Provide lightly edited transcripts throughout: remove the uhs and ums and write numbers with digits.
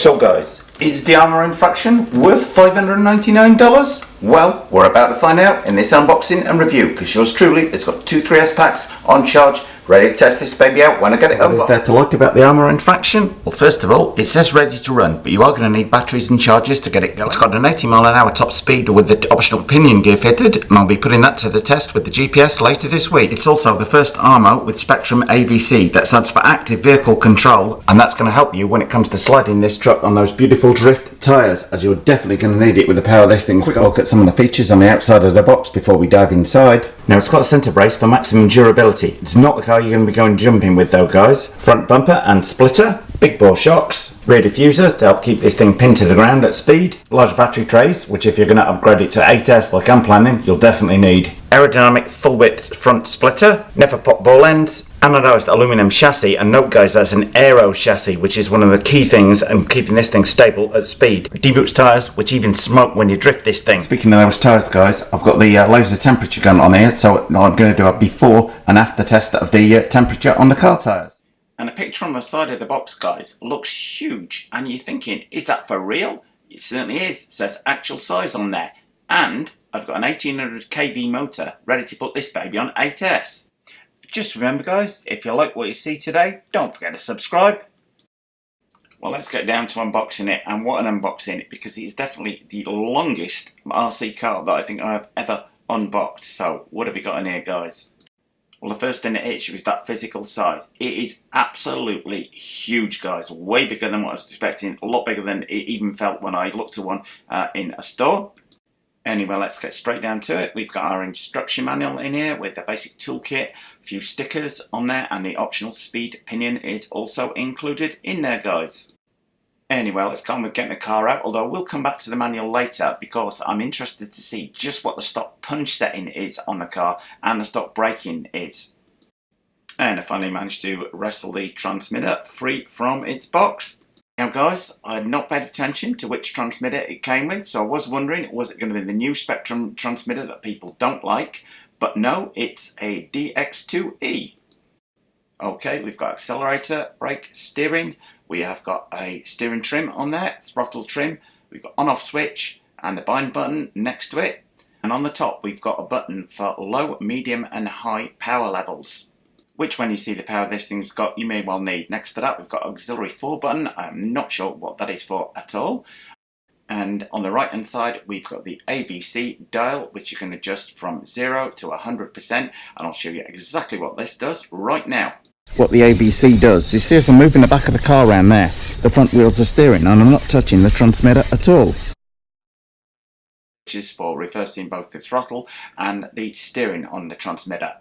So guys, is the Arrma Infraction worth $599? Well, we're about to find out in this unboxing and review, because yours truly has got 2 3S packs on charge, ready to test this baby out when I get it unboxed. What is there to like about the Arrma Infraction? Well, first of all, it says ready to run, but you are going to need batteries and chargers to get it going. It's got an 80mph top speed with the optional pinion gear fitted, and I'll be putting that to the test with the GPS later this week. It's also the first Arrma with Spectrum AVC, that stands for Active Vehicle Control, and that's going to help you when it comes to sliding this truck on those beautiful drift tyres, as you're definitely going to need it with the power this thing's got. Quick look at some of the features on the outside of the box before we dive inside. Now, it's got a centre brace for maximum durability. It's not the car you're going to be going jumping with though, guys. Front bumper and splitter, big bore shocks, rear diffuser to help keep this thing pinned to the ground at speed, large battery trays, which if you're going to upgrade it to 8S like I'm planning, you'll definitely need. Aerodynamic full width front splitter, never pop ball ends, anodized aluminium chassis, and note guys, that's an aero chassis, which is one of the key things in keeping this thing stable at speed. Deboots tyres, which even smoke when you drift this thing. Speaking of those tyres guys, I've got the laser temperature gun on here, so I'm going to do a before and after test of the temperature on the car tyres. And a picture on the side of the box guys looks huge, and you're thinking, is that for real? It certainly is. It says actual size on there, and I've got an 1800 kV motor ready to put this baby on 8S. Just remember guys, if you like what you see today, don't forget to subscribe. Well, let's get down to unboxing it, and what an unboxing, because it's definitely the longest RC car that I think I've ever unboxed. So what have we got in here guys? Well, the first thing that hits you is that physical side. It is absolutely huge guys, way bigger than what I was expecting, a lot bigger than it even felt when I looked at one in a store. Anyway, let's get straight down to it. We've got our instruction manual in here with the basic toolkit, a few stickers on there, and the optional speed pinion is also included in there guys. Anyway, let's go on with getting the car out, although we'll come back to the manual later because I'm interested to see just what the stock punch setting is on the car and the stock braking is. And I finally managed to wrestle the transmitter free from its box. Now guys, I had not paid attention to which transmitter it came with, so I was wondering, was it going to be the new Spectrum transmitter that people don't like? But no, it's a DX2E. Okay, we've got accelerator, brake, steering. We have got a steering trim on there, throttle trim. We've got on-off switch and the bind button next to it. And on the top, we've got a button for low, medium and high power levels, which when you see the power this thing's got, you may well need. Next to that, we've got auxiliary 4 button. I'm not sure what that is for at all. And on the right hand side, we've got the AVC dial, which you can adjust from 0 to 100%. And I'll show you exactly what this does right now. What the AVC does, you see as I'm moving the back of the car around there, the front wheels are steering and I'm not touching the transmitter at all. Which is for reversing both the throttle and the steering on the transmitter.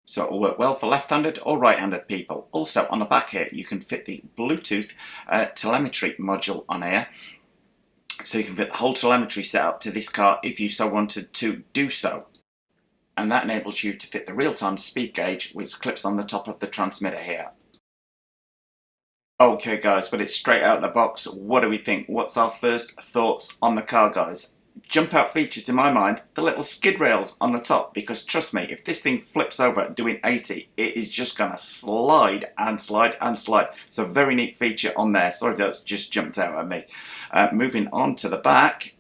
So it will work well for left-handed or right-handed people. Also on the back here you can fit the Bluetooth telemetry module on here. So you can fit the whole telemetry setup to this car if you so wanted to do so. And that enables you to fit the real-time speed gauge which clips on the top of the transmitter here. Okay guys, but it's straight out of the box. What do we think? What's our first thoughts on the car guys? Jump out features to my mind, the little skid rails on the top, because trust me, if this thing flips over doing 80, it is just going to slide and slide and slide. It's a very neat feature on there. Sorry, that's just jumped out at me. Moving on to the back,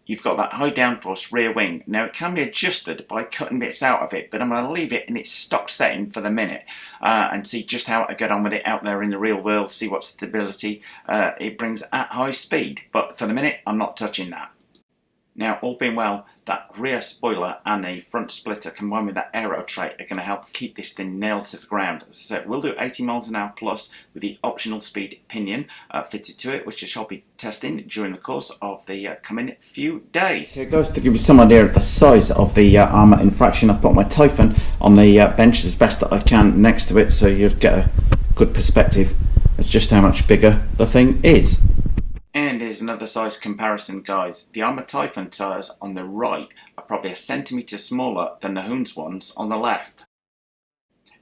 you've got that high downforce rear wing. Now it can be adjusted by cutting bits out of it, but I'm going to leave it in its stock setting for the minute and see just how I get on with it out there in the real world, see what stability it brings at high speed. But for the minute, I'm not touching that. Now, all being well, that rear spoiler and the front splitter combined with that aero tray are going to help keep this thing nailed to the ground. As I said, we'll do 80 mph plus with the optional speed pinion fitted to it, which I shall be testing during the course of the coming few days. Here goes to give you some idea of the size of the Arrma Infraction. I've put my Typhon on the bench as best that I can next to it, so you'd get a good perspective of just how much bigger the thing is. And here's another size comparison guys. The Arrma Typhon tyres on the right are probably a centimetre smaller than the Hoons ones on the left.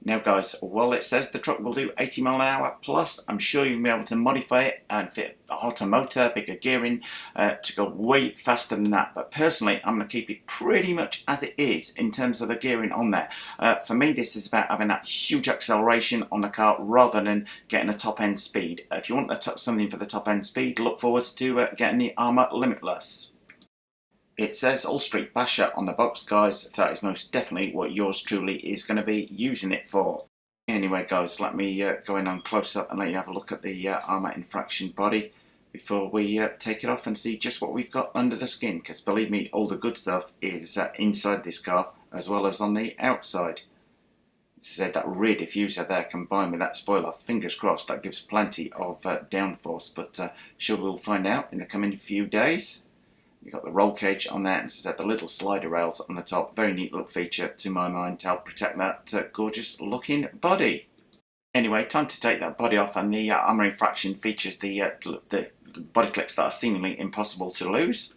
Now guys, while it says the truck will do 80 mile an hour plus, I'm sure you'll be able to modify it and fit a hotter motor, bigger gearing to go way faster than that. But personally, I'm going to keep it pretty much as it is in terms of the gearing on there. For me, this is about having that huge acceleration on the car rather than getting a top end speed. If you want something for the top end speed, look forward to getting the Arrma Limitless. It says All Street Basher on the box, guys. That is most definitely what yours truly is going to be using it for. Anyway, guys, let me go in on close up and let you have a look at the Arrma Infraction body before we take it off and see just what we've got under the skin. Because believe me, all the good stuff is inside this car as well as on the outside. Said that rear diffuser there combined with that spoiler, fingers crossed, that gives plenty of downforce. But sure we'll find out in the coming few days. You've got the roll cage on there, and it's the little slider rails on the top. Very neat little feature to my mind to help protect that gorgeous looking body. Anyway, time to take that body off, and the Arrma Infraction features the body clips that are seemingly impossible to lose.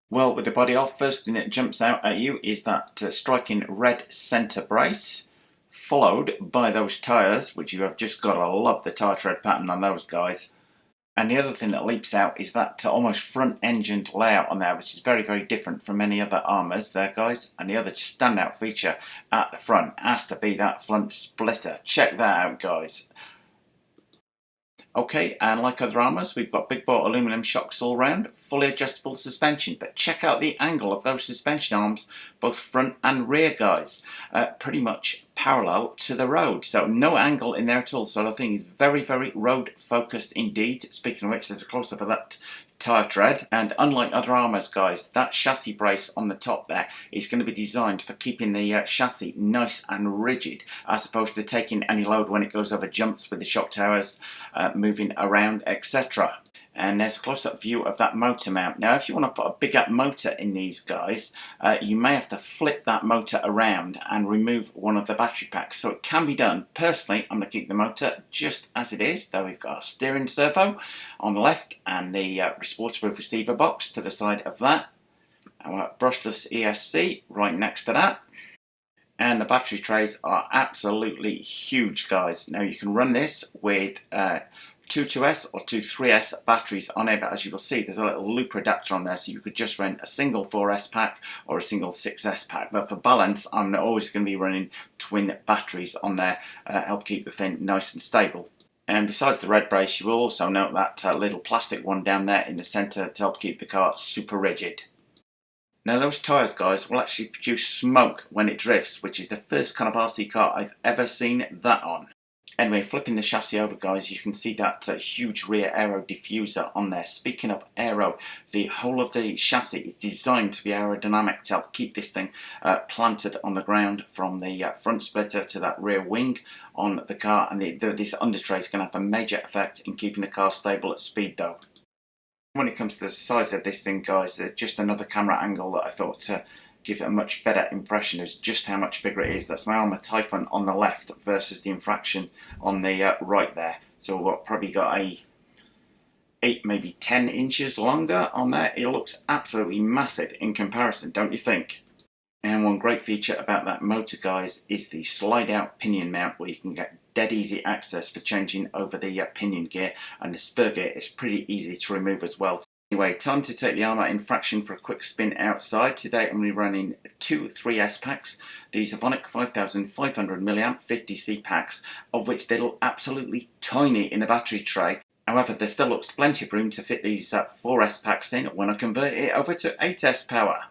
Well, with the body off, first thing that jumps out at you is that striking red centre brace, followed by those tyres, which you have just got to love the tyre tread pattern on those guys. And the other thing that leaps out is that almost front-engined layout on there, which is very, very different from many other Arrmas there, guys. And the other standout feature at the front has to be that front splitter. Check that out, guys. Okay, and like other Arrmas, we've got big bore aluminum shocks all round, fully adjustable suspension. But check out the angle of those suspension arms, both front and rear, guys. Pretty much parallel to the road, so no angle in there at all. So the thing is very, very road focused indeed. Speaking of which, there's a close-up of that tyre tread, and unlike other Arrmas, guys, that chassis brace on the top there is going to be designed for keeping the chassis nice and rigid, as opposed to taking any load when it goes over jumps with the shock towers moving around, etc. And there's a close-up view of that motor mount. Now, if you want to put a bigger motor in these guys, you may have to flip that motor around and remove one of the battery packs. So it can be done. Personally, I'm going to keep the motor just as it is, though we've got a steering servo on the left and the waterproof receiver box to the side of that. Our brushless ESC right next to that. And the battery trays are absolutely huge, guys. Now, you can run this with two 2S or two 3S batteries on it, but as you will see, there's a little loop adapter on there, so you could just rent a single 4S pack or a single 6S pack. But for balance, I'm always going to be running twin batteries on there, help keep the thing nice and stable. And besides the red brace, you will also note that little plastic one down there in the centre to help keep the car super rigid. Now those tyres, guys, will actually produce smoke when it drifts, which is the first kind of RC car I've ever seen that on. Anyway, flipping the chassis over, guys, you can see that huge rear aero diffuser on there. Speaking of aero, the whole of the chassis is designed to be aerodynamic to help keep this thing planted on the ground, from the front splitter to that rear wing on the car. And this undertray is going to have a major effect in keeping the car stable at speed, though. When it comes to the size of this thing, guys, just another camera angle that I thought give it a much better impression of just how much bigger it is. That's my Arrma Typhon on the left versus the Infraction on the right there. So we've probably got a 8, maybe 10 inches longer on there. It looks absolutely massive in comparison, don't you think? And one great feature about that motor, guys, is the slide out pinion mount, where you can get dead easy access for changing over the pinion gear, and the spur gear is pretty easy to remove as well. Anyway, time to take the Arrma Infraction for a quick spin outside. Today I'm going to be running two 3S packs. These are Vonic 5500 mAh 50C packs, of which they look absolutely tiny in the battery tray. However, there still looks plenty of room to fit these 4S packs in when I convert it over to 8S power.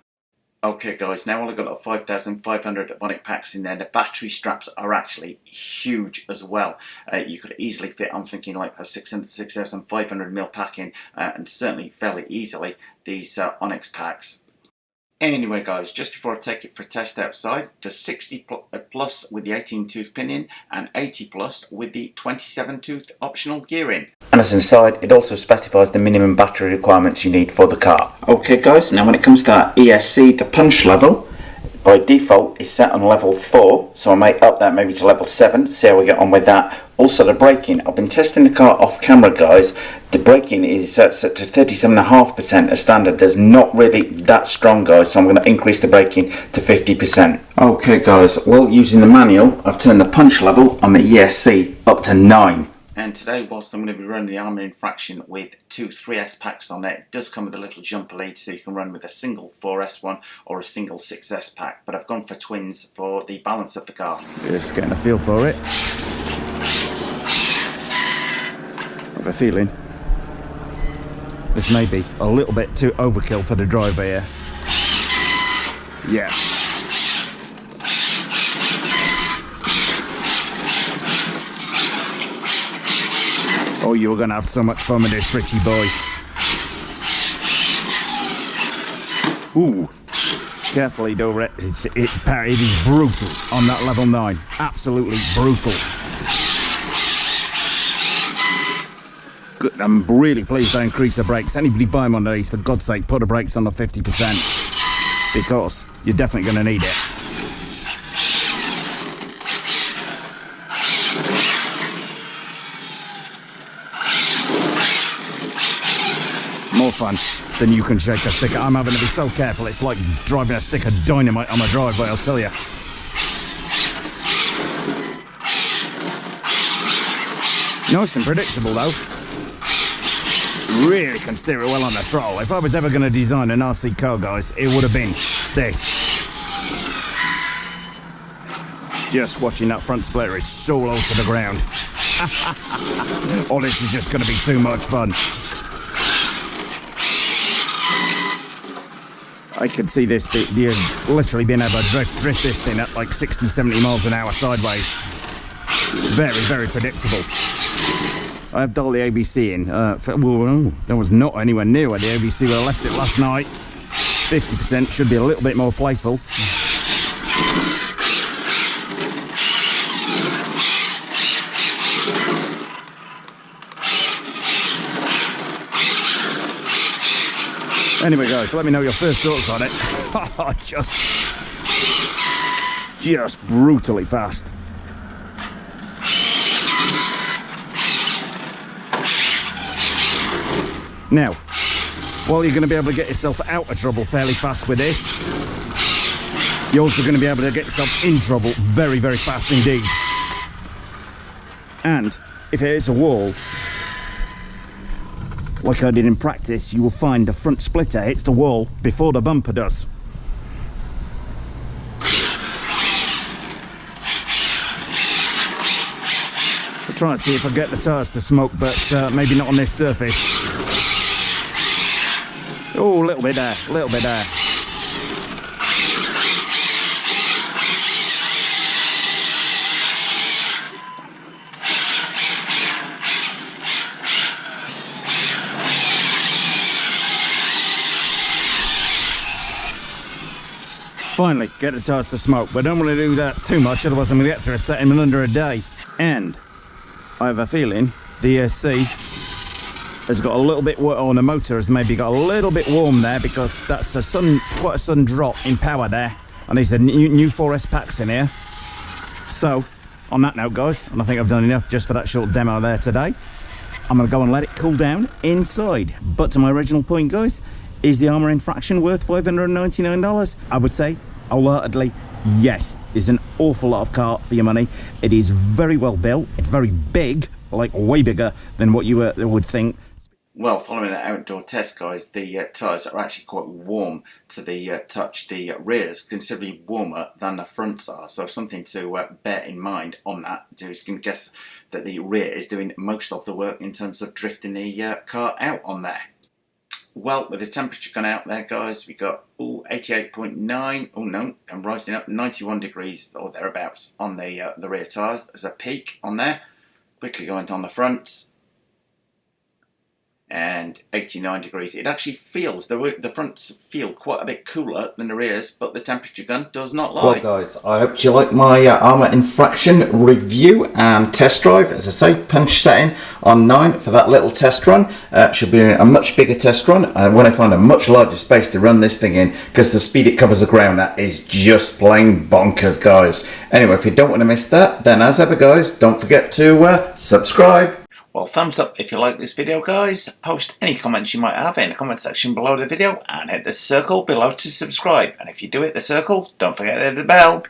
Okay guys, now I've got 5500 Vonic packs in there. The battery straps are actually huge as well. You could easily fit, I'm thinking, like a 6500 pack in, and certainly fairly easily these Onyx packs. Anyway guys, just before I take it for a test outside, does 60 plus with the 18 tooth pinion and 80 plus with the 27 tooth optional gearing. And as an aside, it also specifies the minimum battery requirements you need for the car. Okay guys, now when it comes to that ESC, the punch level, by default is set on level 4, so I may up that maybe to level 7, see how we get on with that. Also the braking, I've been testing the car off camera, guys. The braking is set to 37.5% as standard. There's not really that strong, guys, so I'm going to increase the braking to 50%. Okay guys, well, using the manual, I've turned the punch level on the ESC up to 9. And today, whilst I'm going to be running the Arrma Infraction with two 3S packs on it does come with a little jumper lead, so you can run with a single 4S one or a single 6S pack. But I've gone for twins for the balance of the car. Just getting a feel for it. I have a feeling this may be a little bit too overkill for the driver here. Yeah. Oh, you're going to have so much fun with this, Richie boy. Ooh. Carefully, though, it is brutal on that level 9. Absolutely brutal. Good. I'm really pleased I increased the brakes. Anybody buying one of these, for God's sake, put the brakes on to 50%. Because you're definitely going to need it. More fun than you can shake a stick. I'm having to be so careful. It's like driving a stick of dynamite on my driveway, I'll tell you. Nice and predictable though. Really can steer it well on the throttle. If I was ever going to design an RC car, guys, it would have been this. Just watching that front splitter is so low to the ground. Oh, this is just going to be too much fun. I could see this literally being able to drift this thing at like 60-70 miles an hour sideways. Very, very predictable. I have dialed the ABC in. Well, that was not anywhere near where the ABC would have left it last night. 50%, should be a little bit more playful. Anyway, guys, let me know your first thoughts on it. just brutally fast. Now, while you're going to be able to get yourself out of trouble fairly fast with this, you're also going to be able to get yourself in trouble very, very fast indeed. And if it hits a wall, like I did in practice, you will find the front splitter hits the wall before the bumper does. I'll try and see if I get the tyres to smoke, but maybe not on this surface. Oh, a little bit there, a little bit there. Finally, get the tyres to smoke, but I don't want to do that too much, otherwise I'm going to get through a setting in under a day. And I have a feeling the ESC has got a little bit, or the motor has maybe got a little bit warm there, because that's quite a sudden drop in power there. And these are new 4S packs in here. So, on that note, guys, and I think I've done enough just for that short demo there today, I'm going to go and let it cool down inside. But to my original point, guys, is the Arrma Infraction worth $599? I would say wholeheartedly yes. It's an awful lot of car for your money. It is very well built. It's very big, like way bigger than what you would think. Well, following an outdoor test, guys, the tyres are actually quite warm to the touch. The rear is considerably warmer than the fronts are, so something to bear in mind on that. You can guess that the rear is doing most of the work in terms of drifting the car out on there. Well, with the temperature gone out there, guys, we got 88.9. Oh no, I'm rising up 91 degrees or thereabouts on the rear tyres as a peak on there. Quickly going on the fronts. and 89 degrees. It actually feels, the fronts feel quite a bit cooler than the rears, but the temperature gun does not lie. Well guys, I hope you like my Arrma Infraction review and test drive. As I say, punch setting on 9 for that little test run. Should be a much bigger test run when I find a much larger space to run this thing in, because the speed it covers the ground at is just plain bonkers, guys. Anyway, if you don't want to miss that, then as ever guys, don't forget to subscribe. Well, thumbs up if you like this video, guys. Post any comments you might have in the comment section below the video, and hit the circle below to subscribe. And if you do hit the circle, don't forget to hit the bell.